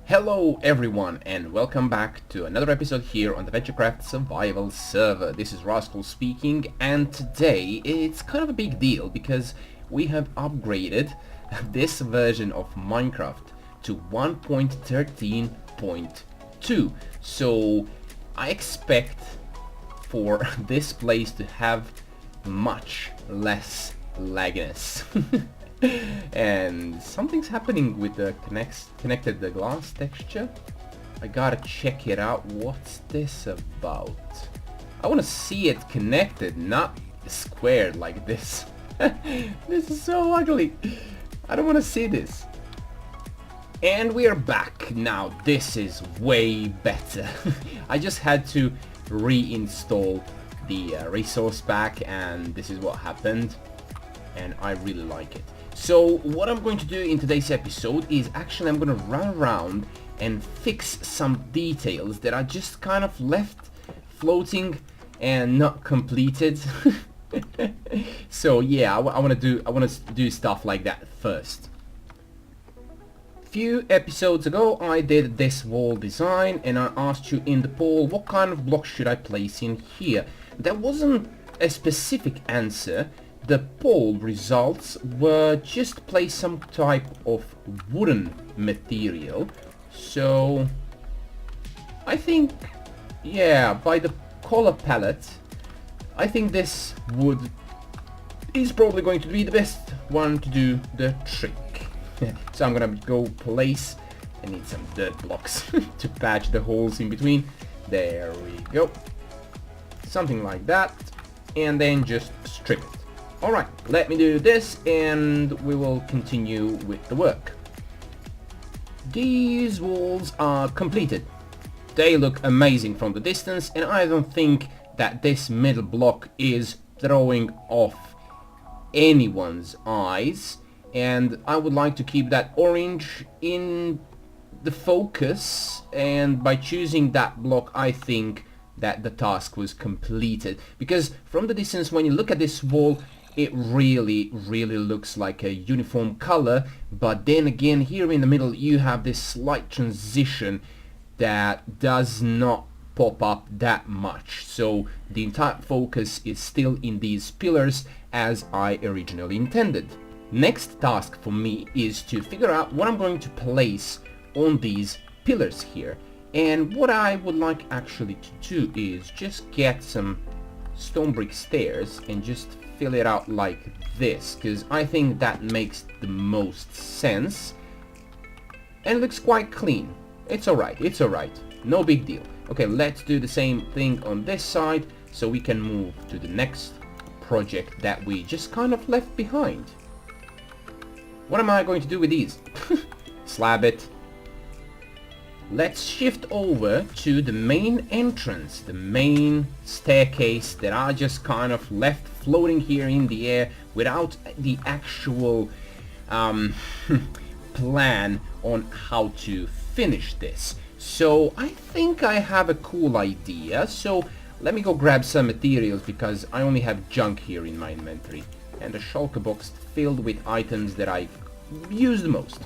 Hello everyone and welcome back to another episode here on the VentureKraft survival server. This is Raskhol speaking, and today it's kind of a big deal because we have upgraded this version of Minecraft to 1.13.2. So I expect for this place to have much less lagginess. And something's happening with the connected the glass texture. I gotta check it out. What's this about? I want to see it connected, not squared like this. This is so ugly. I don't want to see this. And we are back now. This is way better. I just had to reinstall the resource pack, and this is what happened, and I really like it. So what I'm going to do in today's episode is actually I'm going to run around and fix some details that I just kind of left floating and not completed. So yeah, I want to do stuff like that first. Few episodes ago I did this wall design and I asked you in the poll what kind of block should I place in here. There wasn't a specific answer. The poll results were just place some type of wooden material. So I think, yeah, by the color palette, I think this wood is probably going to be the best one to do the trick. So I'm gonna go place, I need some dirt blocks to patch the holes in between. There we go. Something like that. And then just strip it. Alright, let me do this and we will continue with the work. These walls are completed. They look amazing from the distance, and I don't think that this middle block is throwing off anyone's eyes. And I would like to keep that orange in the focus, and by choosing that block I think that the task was completed, because from the distance when you look at this wall it really looks like a uniform color, but then again here in the middle you have this slight transition that does not pop up that much, so the entire focus is still in these pillars as I originally intended. Next task for me is to figure out what I'm going to place on these pillars here, and what I would like actually to do is just get some stone brick stairs and just fill it out like this, because I think that makes the most sense and it looks quite clean. It's alright, no big deal. Okay, let's do the same thing on this side so we can move to the next project that we just kind of left behind. What am I going to do with these? Slab it. Let's shift over to the main entrance, the main staircase that I just kind of left floating here in the air without the actual plan on how to finish this. So I think I have a cool idea. So let me go grab some materials because I only have junk here in my inventory, and a shulker box filled with items that I use the most.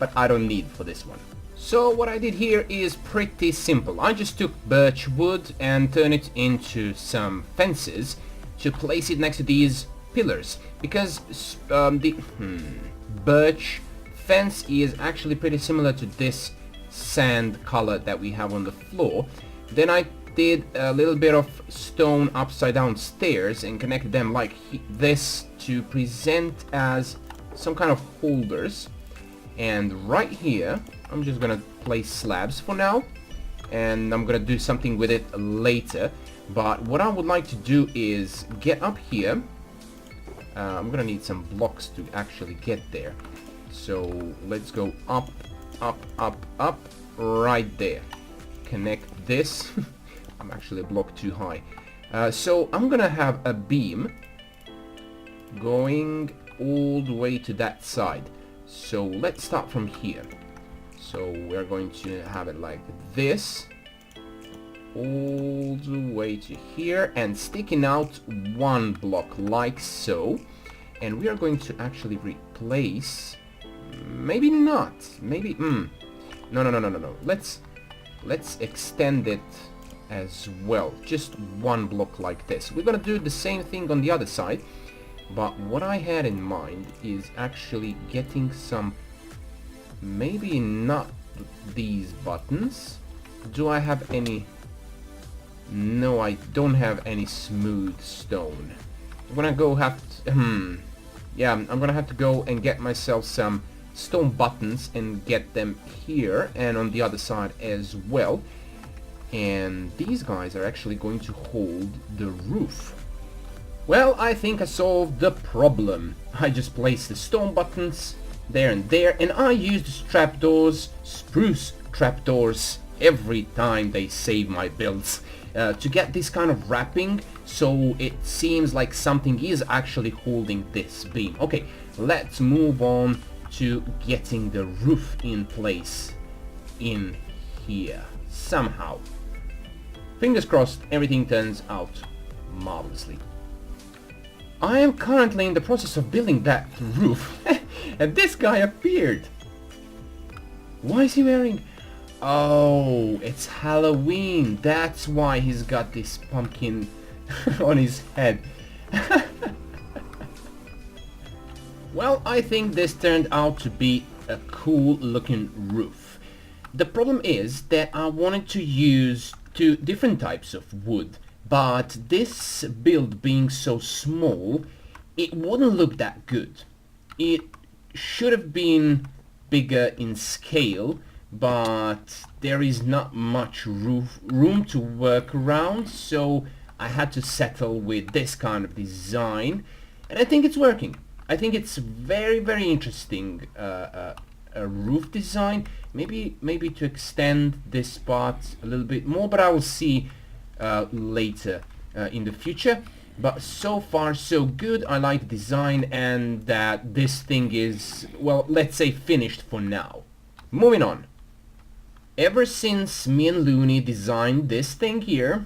But I don't need for this one. So what I did here is pretty simple. I just took birch wood and turned it into some fences to place it next to these pillars, because the birch fence is actually pretty similar to this sand color that we have on the floor. Then I did a little bit of stone upside down stairs and connected them like this to present as some kind of holders. And right here I'm just gonna place slabs for now, and I'm gonna do something with it later. But what I would like to do is get up here. I'm gonna need some blocks to actually get there, so let's go up, right there. Connect this. I'm actually a block too high. So I'm gonna have a beam going all the way to that side. So let's start from here. So we're going to have it like this, all the way to here and sticking out one block like so. And we are going to actually replace... Maybe not. Maybe... No. Let's extend it as well. Just one block like this. We're gonna do the same thing on the other side. But what I had in mind is actually getting some... Maybe not these buttons. Do I have any... No, I don't have any smooth stone. I'm gonna go have to... Yeah, I'm gonna have to go and get myself some stone buttons and get them here and on the other side as well. And these guys are actually going to hold the roof. Well, I think I solved the problem. I just placed the stone buttons there and there, and I used trapdoors, spruce trapdoors, every time they save my builds, to get this kind of wrapping, so it seems like something is actually holding this beam. Okay, let's move on to getting the roof in place in here somehow. Fingers crossed everything turns out marvelously. I am currently in the process of building that roof and this guy appeared. Why is he wearing... Oh, it's Halloween. That's why he's got this pumpkin on his head. Well, I think this turned out to be a cool looking roof. The problem is that I wanted to use two different types of wood, but this build being so small, it wouldn't look that good. It should have been bigger in scale, but there is not much room to work around, so I had to settle with this kind of design, and I think it's working. I think it's very interesting a roof design. Maybe to extend this part a little bit more, but I will see later in the future. But so far so good. I like the design and that this thing is, well, let's say finished for now. Moving on. Ever since me and Looney designed this thing here,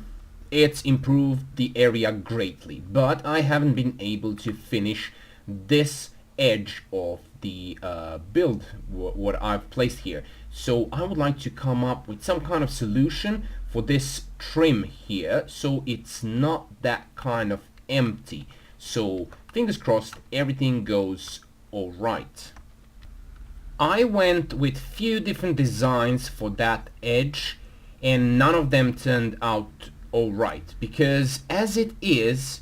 it's improved the area greatly, but I haven't been able to finish this edge of the build, what I've placed here. So I would like to come up with some kind of solution for this trim here, so it's not that kind of empty. So fingers crossed everything goes alright. I went with few different designs for that edge and none of them turned out alright, because as it is,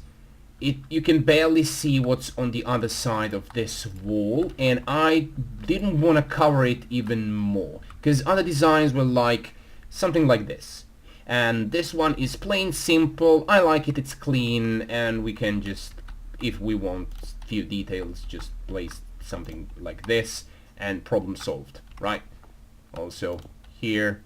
you can barely see what's on the other side of this wall, and I didn't want to cover it even more, because other designs were like something like this, and this one is plain simple. I like it, it's clean, and we can just, if we want few details, just place something like this and problem solved, right? Also here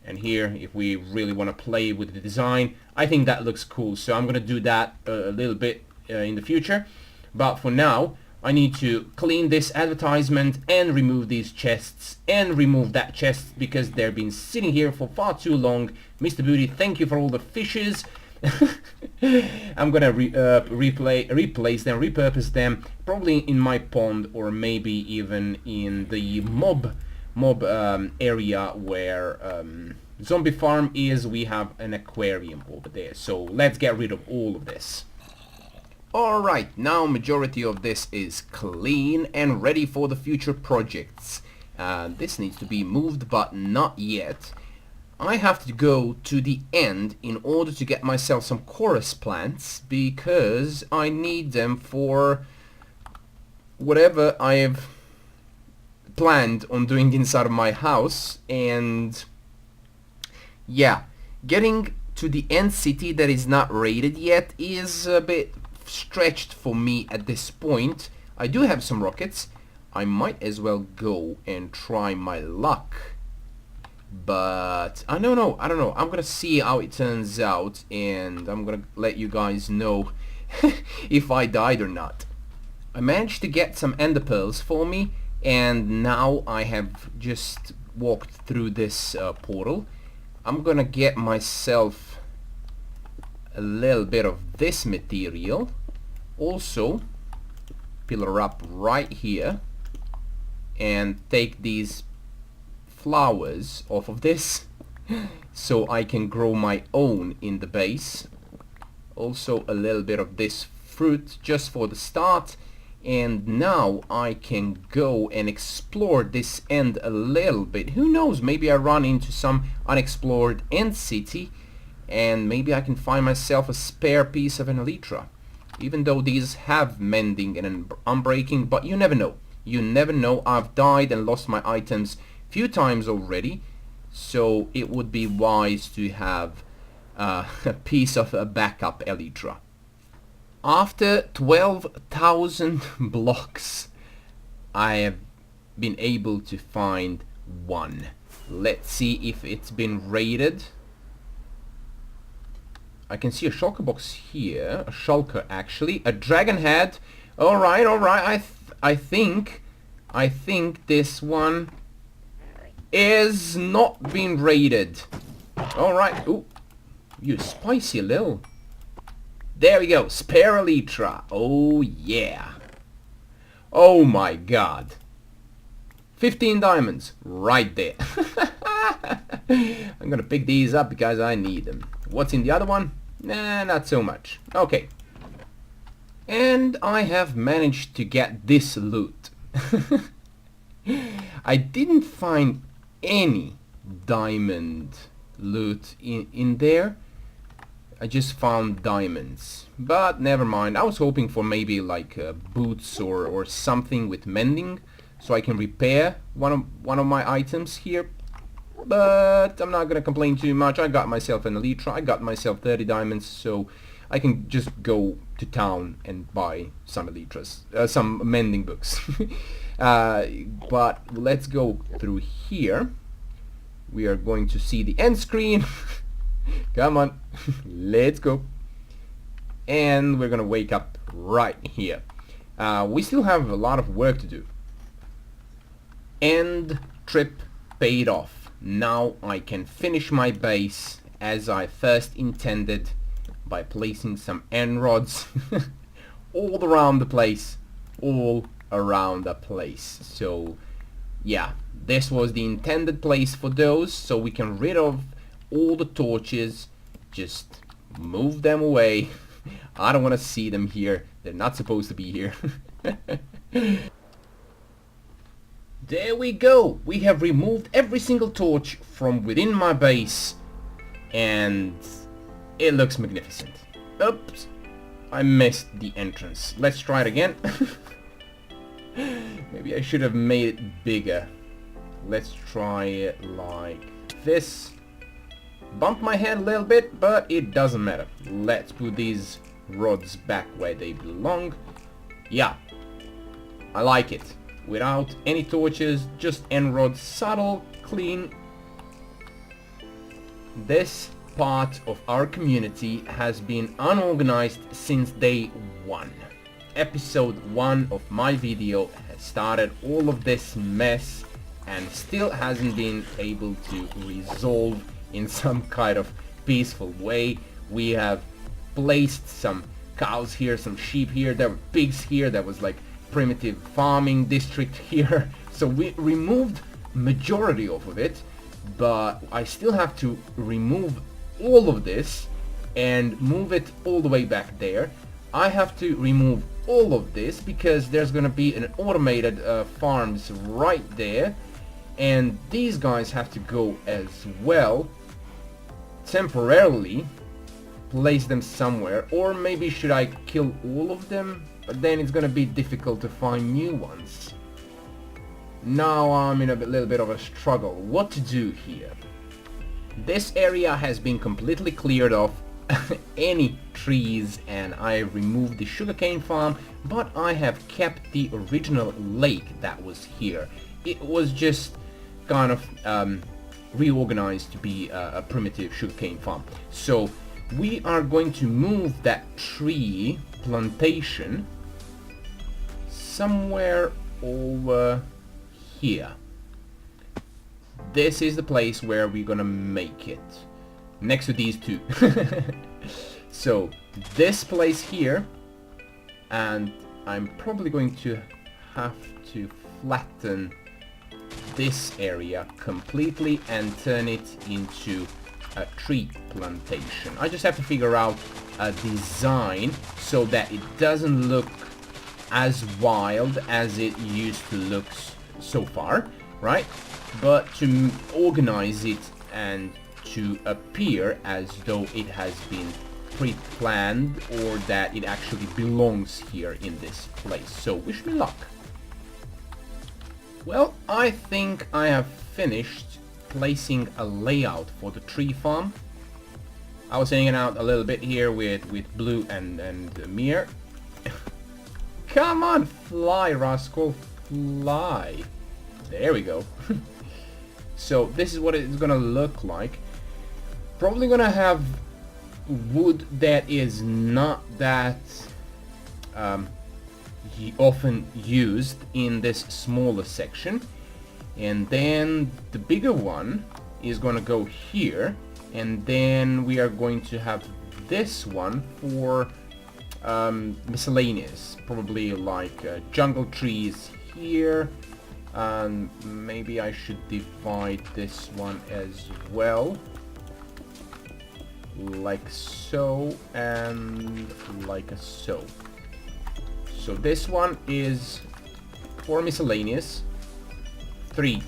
and here, if we really want to play with the design, I think that looks cool, so I'm gonna do that a little bit in the future. But for now, I need to clean this advertisement and remove these chests and remove that chest because they've been sitting here for far too long. Mr. Booty, thank you for all the fishes. I'm gonna replace them, repurpose them, probably in my pond or maybe even in the mob area where zombie farm is. We have an aquarium over there, so let's get rid of all of this. Alright, now majority of this is clean and ready for the future projects. This needs to be moved, but not yet. I have to go to the end in order to get myself some chorus plants because I need them for whatever I have planned on doing inside of my house. And yeah, getting to the end city that is not raided yet is a bit stretched for me at this point. I do have some rockets. I might as well go and try my luck. But I don't know. I'm gonna see how it turns out, and I'm gonna let you guys know if I died or not. I managed to get some ender pearls for me, and now I have just walked through this portal. I'm gonna get myself a little bit of this material. Also, pillar up right here and take these flowers off of this so I can grow my own in the base. Also a little bit of this fruit just for the start, and now I can go and explore this end a little bit. Who knows, maybe I run into some unexplored end city and maybe I can find myself a spare piece of an elytra. Even though these have mending and unbreaking, but you never know. You never know. I've died and lost my items a few times already, so it would be wise to have a piece of a backup elytra. After 12,000 blocks, I have been able to find one. Let's see if it's been raided. I can see a shulker box here, a shulker actually, a dragon head. All right. I think this one is not being raided. All right. Ooh, you spicy little. There we go, spare elytra. Oh yeah. Oh my god. 15 diamonds right there. I'm gonna pick these up because I need them. What's in the other one? Nah, not so much. Okay. And I have managed to get this loot. I didn't find any diamond loot in there. I just found diamonds, but never mind. I was hoping for maybe like boots or something with mending, so I can repair one of my items here. But I'm not gonna complain too much. I got myself an elytra. I got myself 30 diamonds, so I can just go to town and buy some elytras, some mending books. But let's go through here. We are going to see the end screen. Come on, let's go. And we're gonna wake up right here. We still have a lot of work to do. End trip paid off. Now I can finish my base as I first intended by placing some end rods all around the place. So yeah, this was the intended place for those, so we can rid of all the torches. Just move them away. I don't want to see them here. They're not supposed to be here. There we go. We have removed every single torch from within my base, and it looks magnificent. Oops, I missed the entrance. Let's try it again. Maybe I should have made it bigger. Let's try it like this. Bump my head a little bit, but it doesn't matter. Let's put these rods back where they belong. Yeah, I like it. Without any torches, just end rods, subtle, clean. This part of our community has been unorganized since day 1. Episode 1 of my video has started all of this mess and still hasn't been able to resolve in some kind of peaceful way. We have placed some cows here, some sheep here, there were pigs here, there was like primitive farming district here. So we removed majority of it, but I still have to remove all of this and move it all the way back there. I have to remove all of this because there's gonna be an automated farms right there, and these guys have to go as well. Temporarily place them somewhere, or maybe should I kill all of them? But then it's gonna be difficult to find new ones. Now I'm in a little bit of a struggle. What to do here? This area has been completely cleared of any trees, and I removed the sugarcane farm, but I have kept the original lake that was here. It was just kind of reorganized to be a primitive sugarcane farm. So we are going to move that tree plantation somewhere over here. this is the place where we're gonna make it. Next to these two. So, this place here, and I'm probably going to have to flatten this area completely and turn it into a tree plantation. I just have to figure out a design so that it doesn't look as wild as it used to look so far, right? But to organize it and to appear as though it has been pre-planned or that it actually belongs here in this place. So wish me luck. Well, I think I have finished placing a layout for the tree farm. I was hanging out a little bit here with Blue and Mear. Come on, fly, Raskhol, fly. There we go. So this is what it's gonna look like. Probably gonna have wood that is not that often used in this smaller section, and then the bigger one is gonna go here, and then we are going to have this one for miscellaneous, probably like jungle trees here, and maybe I should divide this one as well, like so and like so. So this one is for miscellaneous, three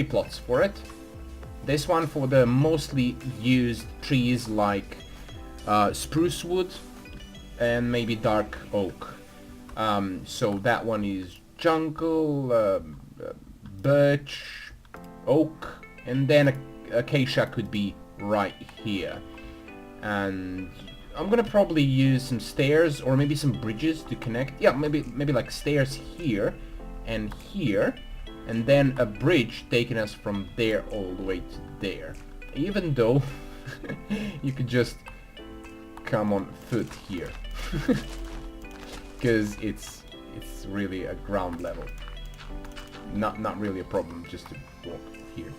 plots for it. This one for the mostly used trees like spruce wood and maybe dark oak. So that one is jungle, birch, oak, and then acacia could be right here. And I'm gonna probably use some stairs or maybe some bridges to connect. Yeah, maybe like stairs here and here, and then a bridge taking us from there all the way to there. Even though you could just come on foot here, because it's really a ground level. Not really a problem just to walk here.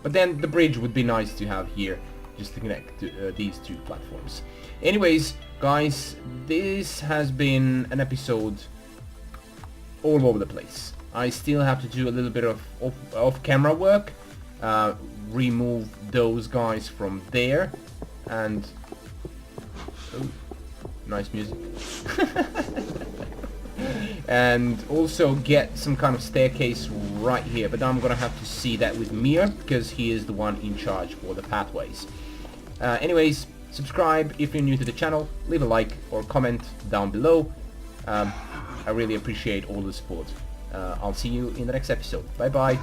But then the bridge would be nice to have here, just to connect to these two platforms. Anyways, guys, this has been an episode all over the place. I still have to do a little bit of off-camera work, remove those guys from there, and oh, nice music. And also get some kind of staircase right here, but I'm gonna have to see that with Mear, because he is the one in charge for the pathways. Anyways, subscribe if you're new to the channel, leave a like or comment down below. I really appreciate all the support. I'll see you in the next episode. Bye bye.